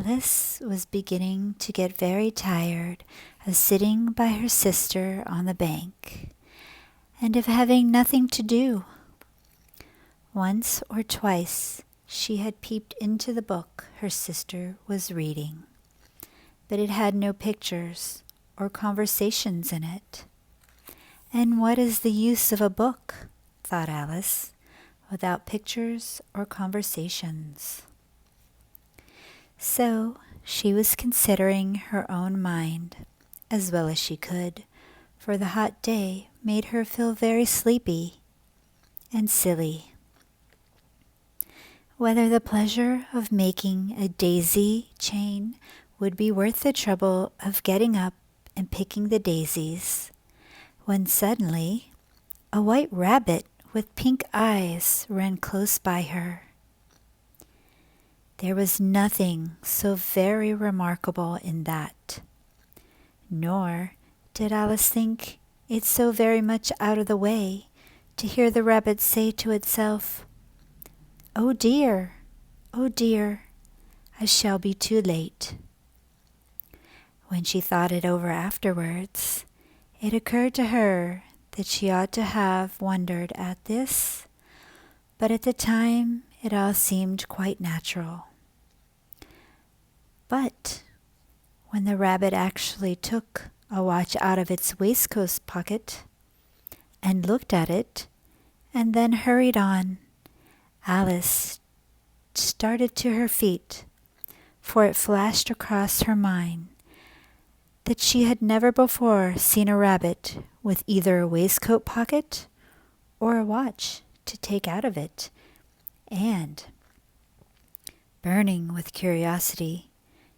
Alice was beginning to get very tired of sitting by her sister on the bank, and of having nothing to do. Once or twice she had peeped into the book her sister was reading, but it had no pictures or conversations in it. And what is the use of a book, thought Alice, without pictures or conversations? So she was considering her own mind, as well as she could, for the hot day made her feel very sleepy and silly. Whether the pleasure of making a daisy chain would be worth the trouble of getting up and picking the daisies, when suddenly a white rabbit with pink eyes ran close by her. There was nothing so very remarkable in that, nor did Alice think it so very much out of the way to hear the rabbit say to itself, oh dear, I shall be too late." When she thought it over afterwards, it occurred to her that she ought to have wondered at this, but at the time it all seemed quite natural. But when the rabbit actually took a watch out of its waistcoat pocket and looked at it and then hurried on, Alice started to her feet, for it flashed across her mind that she had never before seen a rabbit with either a waistcoat pocket or a watch to take out of it, and, burning with curiosity,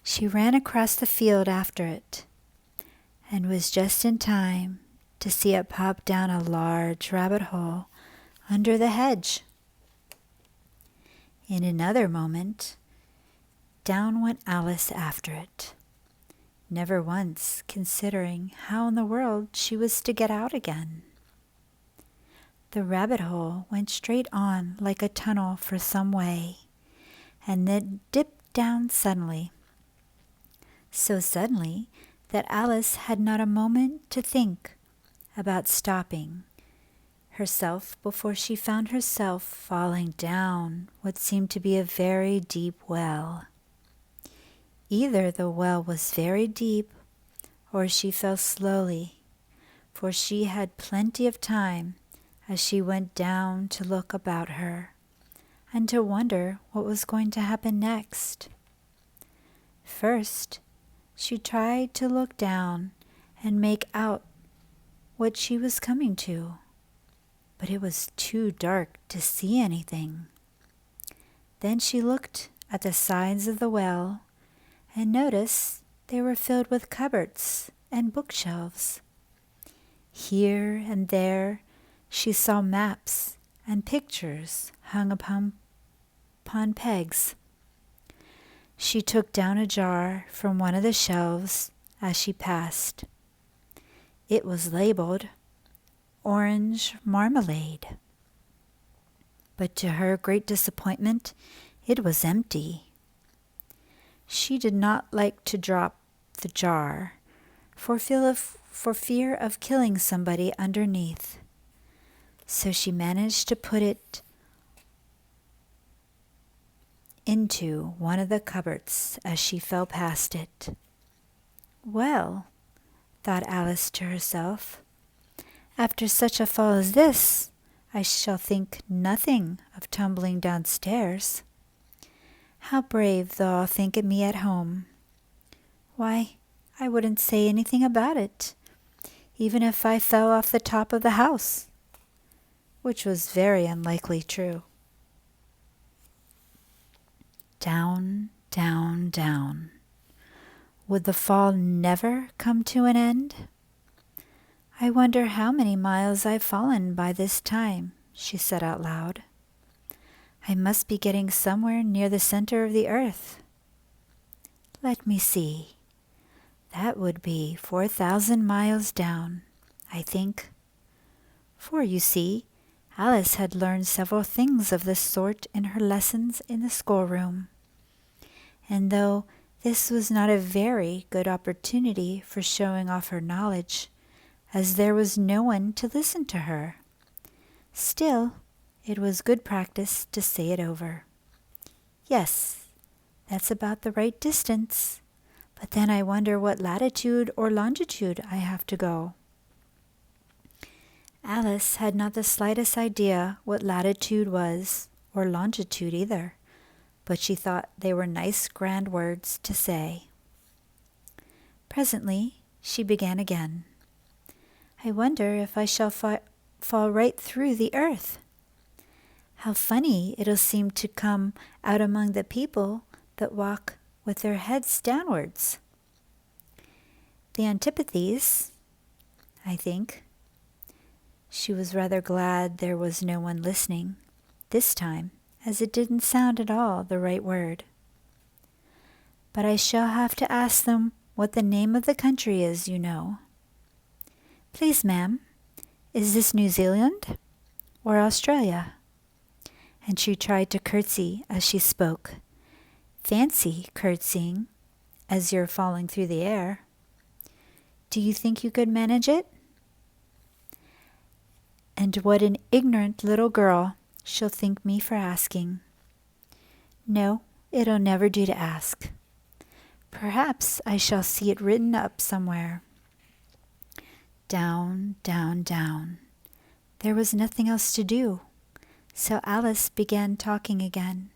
she ran across the field after it, and was just in time to see it pop down a large rabbit hole under the hedge. In another moment, down went Alice after it, never once considering how in the world she was to get out again. The rabbit hole went straight on like a tunnel for some way, and then dipped down suddenly. So suddenly that Alice had not a moment to think about stopping herself before she found herself falling down what seemed to be a very deep well. Either the well was very deep, or she fell slowly, for she had plenty of time as she went down to look about her and to wonder what was going to happen next. First, she tried to look down and make out what she was coming to, but it was too dark to see anything. Then she looked at the sides of the well and noticed they were filled with cupboards and bookshelves. Here and there she saw maps and pictures hung upon pegs. She took down a jar from one of the shelves as she passed. It was labeled orange marmalade, but to her great disappointment, it was empty. She did not like to drop the jar for fear of killing somebody underneath, so she managed to put it into one of the cupboards as she fell past it. Well, thought Alice to herself, after such a fall as this, I shall think nothing of tumbling downstairs. How brave they'll all think of me at home. Why, I wouldn't say anything about it, even if I fell off the top of the house, which was very unlikely true. Down, down, down. Would the fall never come to an end? I wonder how many miles I've fallen by this time, she said out loud. I must be getting somewhere near the center of the earth. Let me see. That would be 4,000 miles down, I think. For, you see, Alice had learned several things of this sort in her lessons in the schoolroom. And though This was not a very good opportunity for showing off her knowledge, as there was no one to listen to her. Still, it was good practice to say it over. Yes, that's about the right distance. But then I wonder what latitude or longitude I have to go. Alice had not the slightest idea what latitude was, or longitude either, but she thought they were nice grand words to say. Presently she began again. I wonder if I shall fall right through the earth. How funny it'll seem to come out among the people that walk with their heads downwards. The antipathies, I think. She was rather glad there was no one listening, this time, as it didn't sound at all the right word. But I shall have to ask them what the name of the country is, you know. Please, ma'am, is this New Zealand or Australia? And she tried to curtsy as she spoke. Fancy curtsying as you're falling through the air. Do you think you could manage it? And what an ignorant little girl she'll think me for asking. No, it'll never do to ask. Perhaps I shall see it written up somewhere. Down, down, down. There was nothing else to do, so Alice began talking again.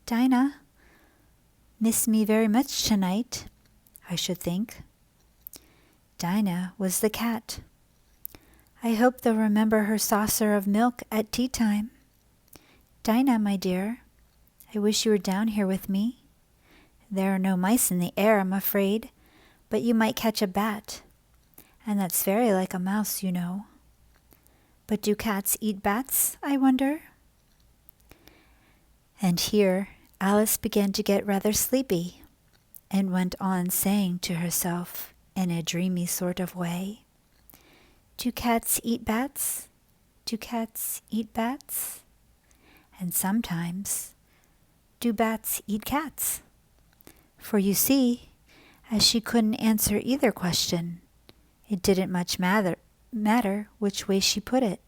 Dinah, miss me very much tonight, I should think. Dinah was the cat. I hope they'll remember her saucer of milk at tea time. Dinah, my dear, I wish you were down here with me. There are no mice in the air, I'm afraid, but you might catch a bat, and that's very like a mouse, you know. But do cats eat bats, I wonder? And here Alice began to get rather sleepy, and went on saying to herself in a dreamy sort of way, do cats eat bats? Do cats eat bats? And sometimes, do bats eat cats? For you see, as she couldn't answer either question, it didn't much matter which way she put it.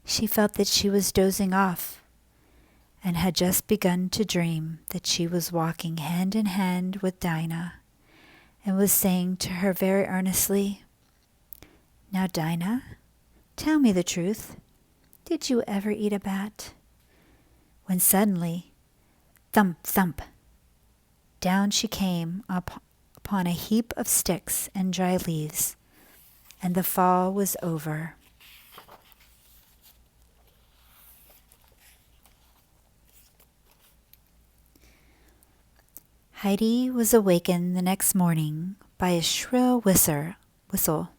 She felt that she was dozing off, and had just begun to dream that she was walking hand in hand with Dinah, and was saying to her very earnestly, Now, Dinah, tell me the truth. Did you ever eat a bat? When suddenly, thump, thump, down she came upon a heap of sticks and dry leaves, and the fall was over. Heidi was awakened the next morning by a shrill whistle,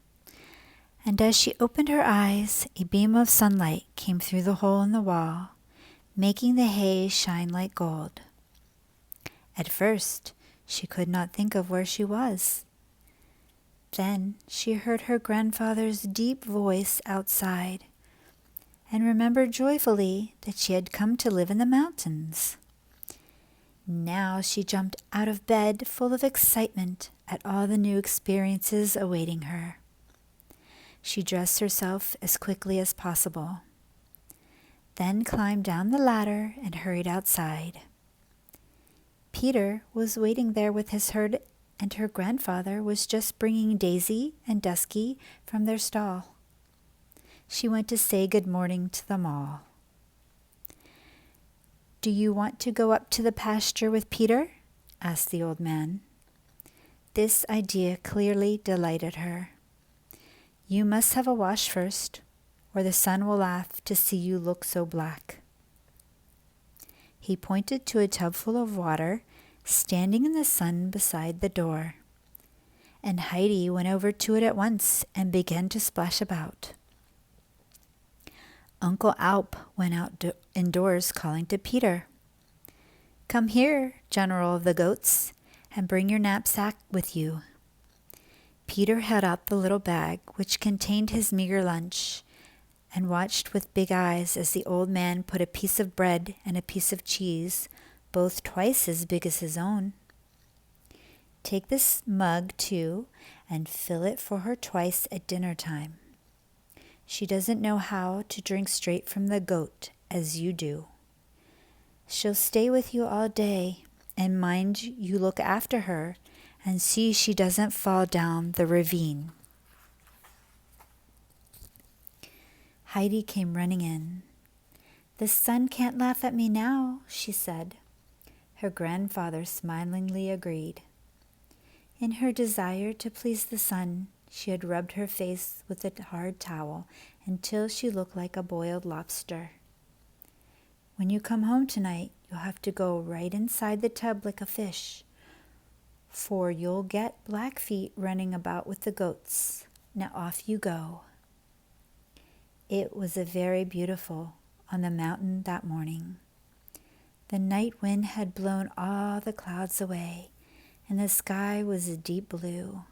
and as she opened her eyes, a beam of sunlight came through the hole in the wall, making the hay shine like gold. At first, she could not think of where she was. Then she heard her grandfather's deep voice outside, and remembered joyfully that she had come to live in the mountains. Now she jumped out of bed full of excitement at all the new experiences awaiting her. She dressed herself as quickly as possible, then climbed down the ladder and hurried outside. Peter was waiting there with his herd, and her grandfather was just bringing Daisy and Dusky from their stall. She went to say good morning to them all. Do you want to go up to the pasture with Peter? Asked the old man. This idea clearly delighted her. You must have a wash first, or the sun will laugh to see you look so black. He pointed to a tub full of water standing in the sun beside the door, and Heidi went over to it at once and began to splash about. Uncle Alp went out indoors calling to Peter. Come here, General of the Goats, and bring your knapsack with you. Peter held out the little bag which contained his meager lunch, and watched with big eyes as the old man put a piece of bread and a piece of cheese, both twice as big as his own, Take this mug, too, and fill it for her twice at dinner time. She doesn't know how to drink straight from the goat, as you do. She'll stay with you all day, and mind you look after her and see she doesn't fall down the ravine." Heidi came running in. "The sun can't laugh at me now," she said. Her grandfather smilingly agreed. In her desire to please the sun, she had rubbed her face with a hard towel until she looked like a boiled lobster. "When you come home tonight, you'll have to go right inside the tub like a fish, for you'll get Blackfeet running about with the goats. Now off you go." It was very beautiful on the mountain that morning. The night wind had blown all the clouds away, and the sky was a deep blue.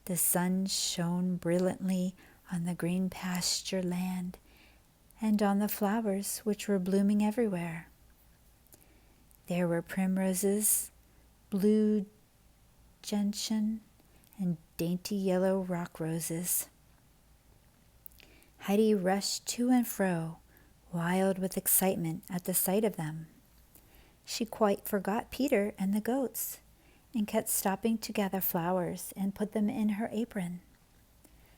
The sun shone brilliantly on the green pasture land and on the flowers which were blooming everywhere. There were primroses, blue gentian, and dainty yellow rock roses. Heidi rushed to and fro, wild with excitement at the sight of them. She quite forgot Peter and the goats, and kept stopping to gather flowers and put them in her apron.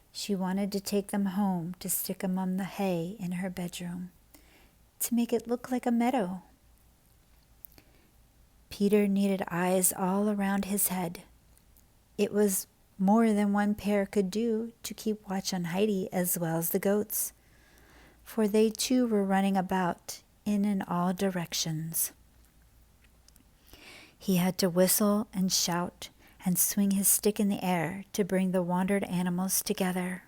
She wanted to take them home to stick among the hay in her bedroom, to make it look like a meadow. Peter needed eyes all around his head. It was more than one pair could do to keep watch on Heidi as well as the goats, for they too were running about in and all directions. He had to whistle and shout and swing his stick in the air to bring the wandered animals together.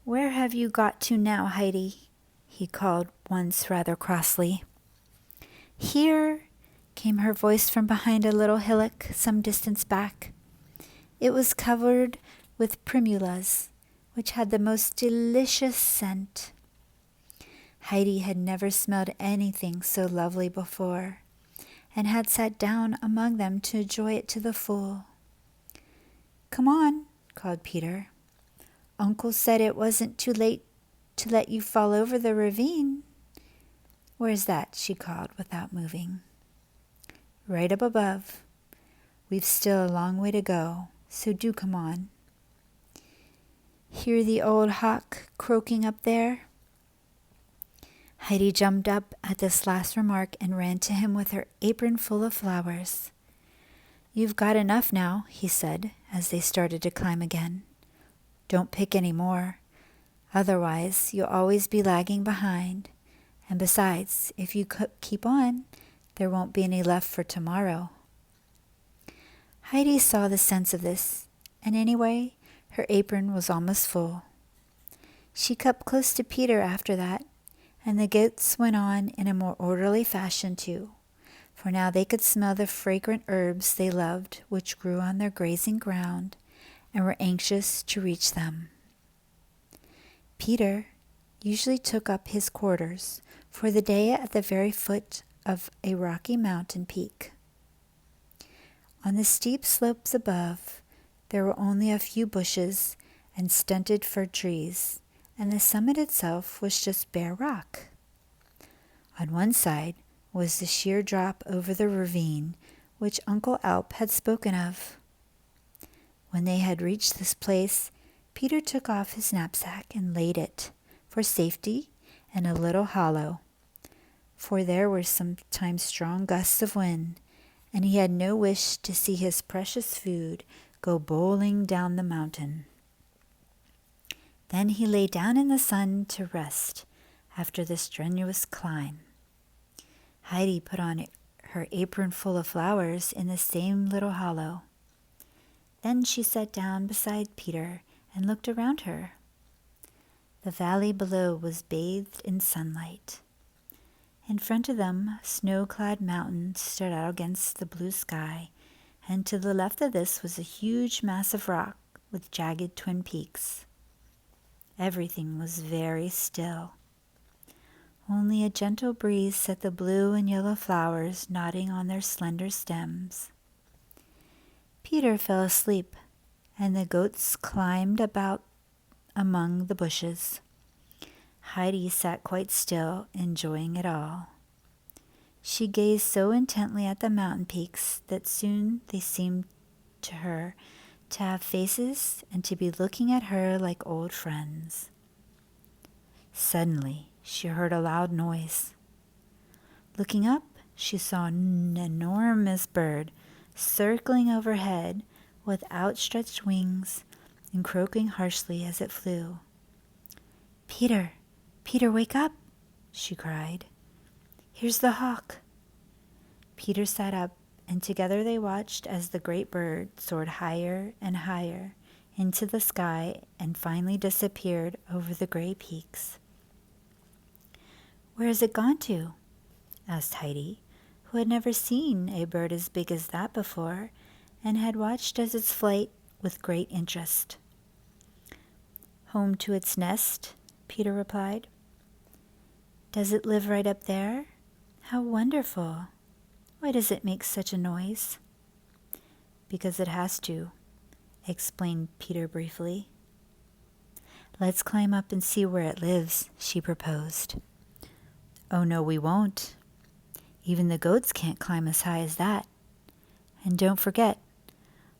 "Where have you got to now, Heidi?" he called once rather crossly. "Here," came her voice from behind a little hillock some distance back. It was covered with primulas, which had the most delicious scent. Heidi had never smelled anything so lovely before, and had sat down among them to enjoy it to the full. "Come on," called Peter. "Uncle said it wasn't too late to let you fall over the ravine." "Where's that?" she called without moving. "Right up above. We've still a long way to go, so do come on. Hear the old hawk croaking up there?" Heidi jumped up at this last remark and ran to him with her apron full of flowers. "You've got enough now," he said, as they started to climb again. "Don't pick any more. Otherwise, you'll always be lagging behind. And besides, if you keep on, there won't be any left for tomorrow." Heidi saw the sense of this, and anyway, her apron was almost full. She kept close to Peter after that, and the goats went on in a more orderly fashion too, for now they could smell the fragrant herbs they loved which grew on their grazing ground, and were anxious to reach them. Peter usually took up his quarters for the day at the very foot of a rocky mountain peak. On the steep slopes above, there were only a few bushes and stunted fir trees, and the summit itself was just bare rock. On one side was the sheer drop over the ravine which Uncle Alp had spoken of. When they had reached this place, Peter took off his knapsack and laid it, for safety, in a little hollow, for there were sometimes strong gusts of wind, and he had no wish to see his precious food go bowling down the mountain. Then he lay down in the sun to rest after the strenuous climb. Heidi put on her apron full of flowers in the same little hollow. Then she sat down beside Peter and looked around her. The valley below was bathed in sunlight. In front of them, snow-clad mountains stood out against the blue sky, and to the left of this was a huge mass of rock with jagged twin peaks. Everything was very still. Only a gentle breeze set the blue and yellow flowers nodding on their slender stems. Peter fell asleep, and the goats climbed about among the bushes. Heidi sat quite still, enjoying it all. She gazed so intently at the mountain peaks that soon they seemed to her to have faces and to be looking at her like old friends. Suddenly, she heard a loud noise. Looking up, she saw an enormous bird circling overhead with outstretched wings and croaking harshly as it flew. "Peter, Peter, wake up!" she cried. "Here's the hawk." Peter sat up, and together they watched as the great bird soared higher and higher into the sky and finally disappeared over the gray peaks. "Where has it gone to?" asked Heidi, who had never seen a bird as big as that before and had watched as its flight with great interest. "Home to its nest," Peter replied. "Does it live right up there? How wonderful! Why does it make such a noise?" "Because it has to," explained Peter briefly. "Let's climb up and see where it lives," she proposed. "Oh no, we won't. Even the goats can't climb as high as that. And don't forget,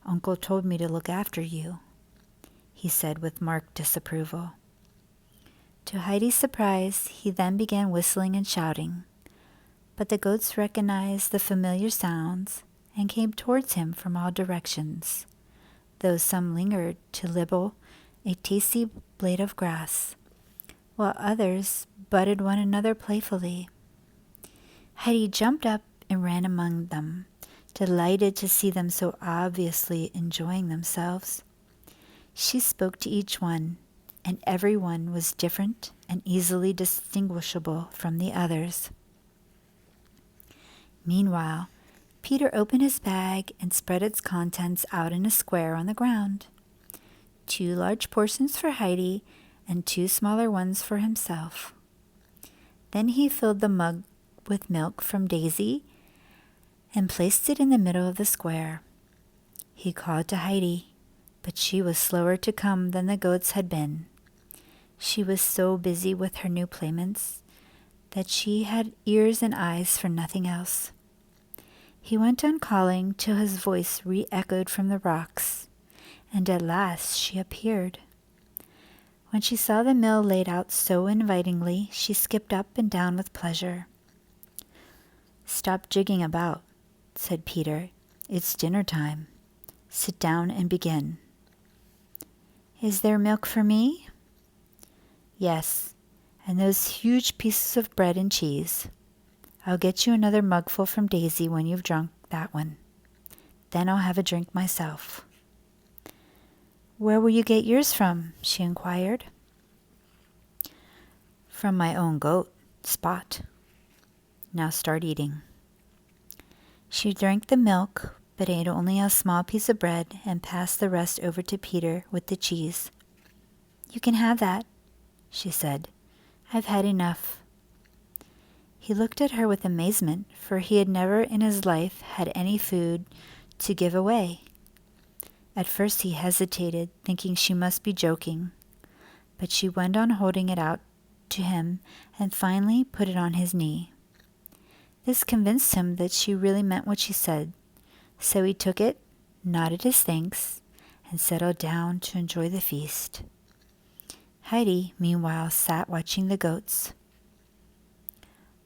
Uncle told me to look after you," he said with marked disapproval. To Heidi's surprise, he then began whistling and shouting, but the goats recognized the familiar sounds and came towards him from all directions, though some lingered to nibble a tasty blade of grass, while others butted one another playfully. Heidi jumped up and ran among them, delighted to see them so obviously enjoying themselves. She spoke to each one, and every one was different and easily distinguishable from the others. Meanwhile, Peter opened his bag and spread its contents out in a square on the ground. 2 large portions for Heidi and 2 smaller ones for himself. Then he filled the mug with milk from Daisy and placed it in the middle of the square. He called to Heidi, but she was slower to come than the goats had been. She was so busy with her new playmates that she had ears and eyes for nothing else. He went on calling till his voice re-echoed from the rocks, and at last she appeared. When she saw the meal laid out so invitingly, she skipped up and down with pleasure. "Stop jigging about," said Peter. "It's dinner time. Sit down and begin." "Is there milk for me?" "Yes, and those huge pieces of bread and cheese. I'll get you another mugful from Daisy when you've drunk that one. Then I'll have a drink myself." "Where will you get yours from?" she inquired. "From my own goat, Spot. Now start eating." She drank the milk, but ate only a small piece of bread and passed the rest over to Peter with the cheese. "You can have that," she said. "I've had enough." He looked at her with amazement, for he had never in his life had any food to give away. At first he hesitated, thinking she must be joking, but she went on holding it out to him and finally put it on his knee. This convinced him that she really meant what she said, so he took it, nodded his thanks, and settled down to enjoy the feast. Heidi, meanwhile, sat watching the goats.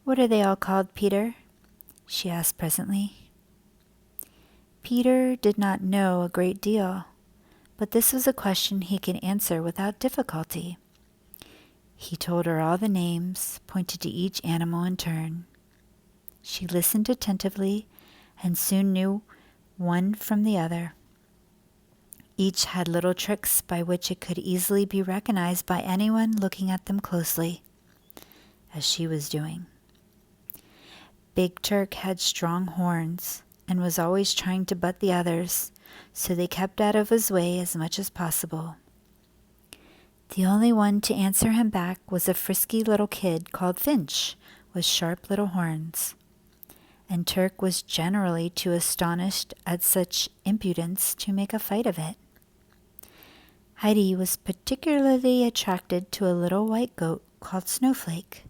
"What are they all called, Peter?" she asked presently. Peter did not know a great deal, but this was a question he could answer without difficulty. He told her all the names, pointed to each animal in turn. She listened attentively and soon knew one from the other. Each had little tricks by which it could easily be recognized by anyone looking at them closely, as she was doing. Big Turk had strong horns and was always trying to butt the others, so they kept out of his way as much as possible. The only one to answer him back was a frisky little kid called Finch, with sharp little horns. And Turk was generally too astonished at such impudence to make a fight of it. Heidi was particularly attracted to a little white goat called Snowflake,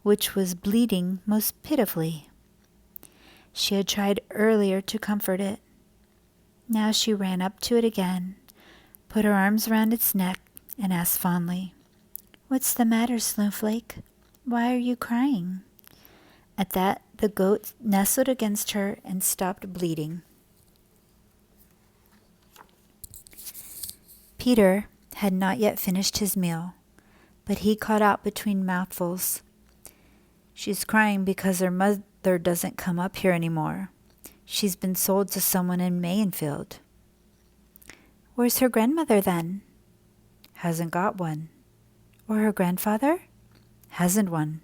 which was bleating most pitifully. She had tried earlier to comfort it. Now she ran up to it again, put her arms around its neck, and asked fondly, "What's the matter, Snowflake? Why are you crying?" At that, the goat nestled against her and stopped bleating. Peter had not yet finished his meal, but he caught out between mouthfuls, "She's crying because her mother doesn't come up here anymore. She's been sold to someone in Mayenfield." "Where's her grandmother then?" "Hasn't got one." "Or her grandfather?" "Hasn't one."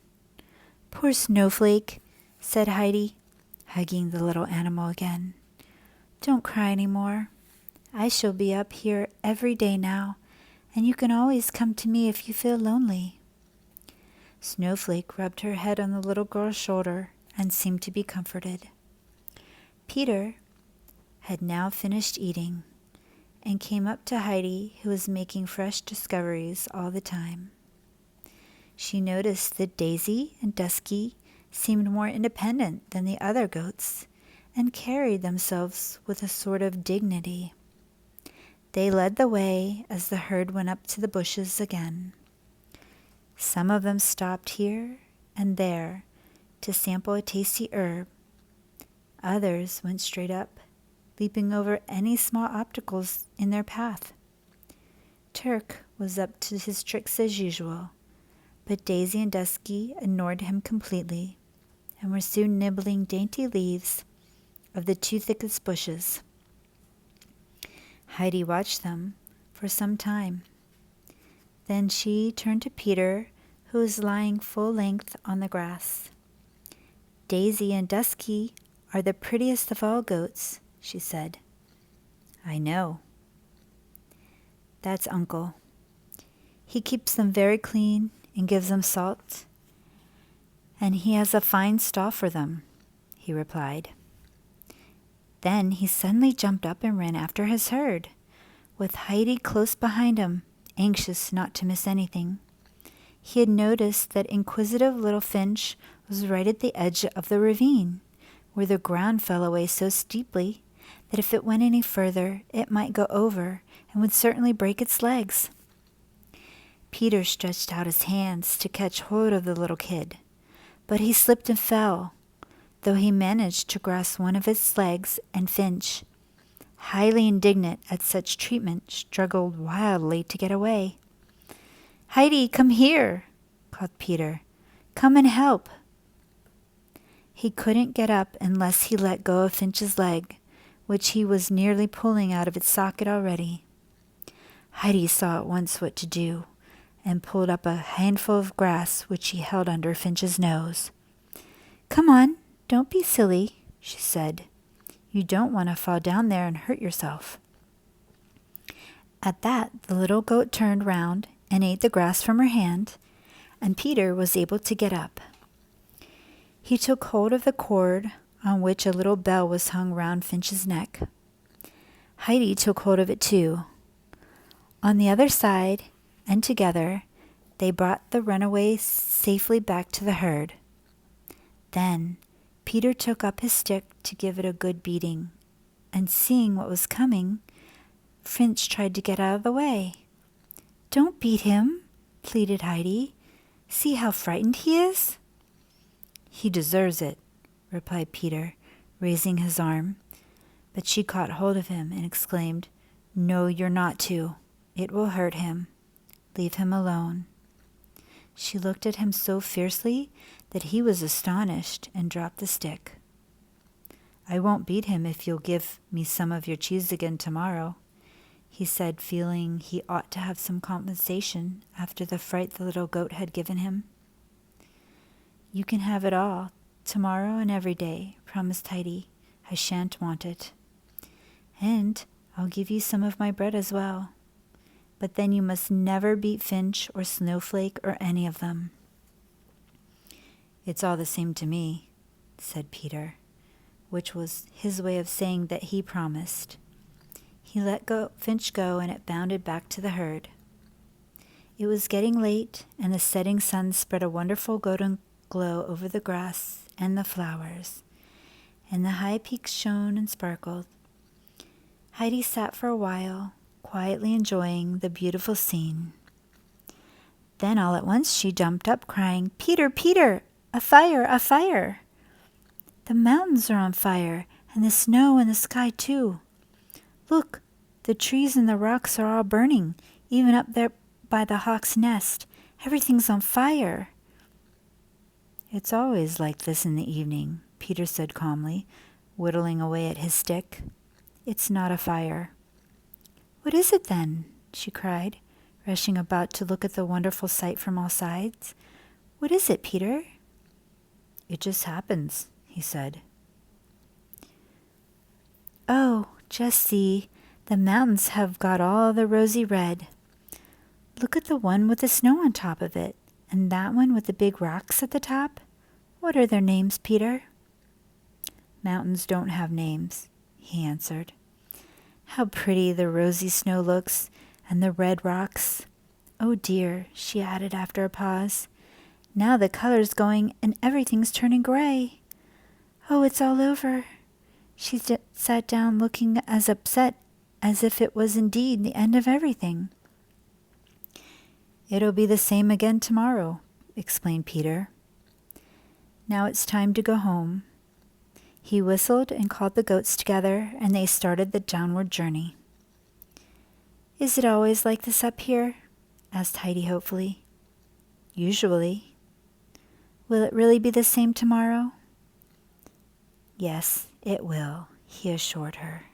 "Poor Snowflake," said Heidi, hugging the little animal again. "Don't cry any more. I shall be up here every day now, and you can always come to me if you feel lonely." Snowflake rubbed her head on the little girl's shoulder and seemed to be comforted. Peter had now finished eating and came up to Heidi, who was making fresh discoveries all the time. She noticed that Daisy and Dusky seemed more independent than the other goats and carried themselves with a sort of dignity. They led the way as the herd went up to the bushes again. Some of them stopped here and there to sample a tasty herb. Others went straight up, leaping over any small obstacles in their path. Turk was up to his tricks as usual, but Daisy and Dusky ignored him completely and were soon nibbling dainty leaves of the two thickest bushes. Heidi watched them for some time. Then she turned to Peter, who was lying full length on the grass. "Daisy and Dusky are the prettiest of all goats," she said. "I know." "That's Uncle. He keeps them very clean and gives them salt, and he has a fine stall for them," he replied. Then he suddenly jumped up and ran after his herd, with Heidi close behind him, anxious not to miss anything. He had noticed that inquisitive little Finch was right at the edge of the ravine, where the ground fell away so steeply that if it went any further, it might go over and would certainly break its legs. Peter stretched out his hands to catch hold of the little kid, but he slipped and fell, though he managed to grasp one of its legs, and Finch, highly indignant at such treatment, struggled wildly to get away. "Heidi, come here," called Peter. "Come and help." He couldn't get up unless he let go of Finch's leg, which he was nearly pulling out of its socket already. Heidi saw at once what to do, and pulled up a handful of grass which he held under Finch's nose. "Come on, don't be silly," she said. "You don't want to fall down there and hurt yourself." At that, the little goat turned round and ate the grass from her hand, and Peter was able to get up. He took hold of the cord on which a little bell was hung round Finch's neck. Heidi took hold of it too. On the other side, and together, they brought the runaway safely back to the herd. Then Peter took up his stick to give it a good beating, and seeing what was coming, Finch tried to get out of the way. "Don't beat him," pleaded Heidi. "See how frightened he is." "He deserves it," replied Peter, raising his arm. But she caught hold of him and exclaimed, "No, you're not to. It will hurt him. Leave him alone." She looked at him so fiercely that he was astonished and dropped the stick. "I won't beat him if you'll give me some of your cheese again tomorrow," he said, feeling he ought to have some compensation after the fright the little goat had given him. "You can have it all, tomorrow and every day," promised Heidi. "I shan't want it. And I'll give you some of my bread as well." but then you must never beat Finch or Snowflake or any of them." "It's all the same to me," said Peter, which was his way of saying that he promised. He let Finch go, and it bounded back to the herd. It was getting late, and the setting sun spread a wonderful golden glow over the grass and the flowers, and the high peaks shone and sparkled. Heidi sat for a while, quietly enjoying the beautiful scene. Then all at once she jumped up, crying, "Peter, Peter, a fire, a fire! The mountains are on fire, and the snow and the sky too. Look, the trees and the rocks are all burning, even up there by the hawk's nest. Everything's on fire." "It's always like this in the evening," Peter said calmly, whittling away at his stick. "It's not a fire." "What is it then?" she cried, rushing about to look at the wonderful sight from all sides. "What is it, Peter?" "It just happens," he said. "Oh, just see, the mountains have got all the rosy red. Look at the one with the snow on top of it, and that one with the big rocks at the top. What are their names, Peter?" "Mountains don't have names," he answered. "How pretty the rosy snow looks, and the red rocks. Oh dear," she added after a pause, "now the color's going and everything's turning gray. Oh, it's all over." She sat down looking as upset as if it was indeed the end of everything. "It'll be the same again tomorrow," explained Peter. "Now it's time to go home." He whistled and called the goats together, and they started the downward journey. "Is it always like this up here?" asked Heidi hopefully. "Usually." "Will it really be the same tomorrow?" "Yes, it will," he assured her.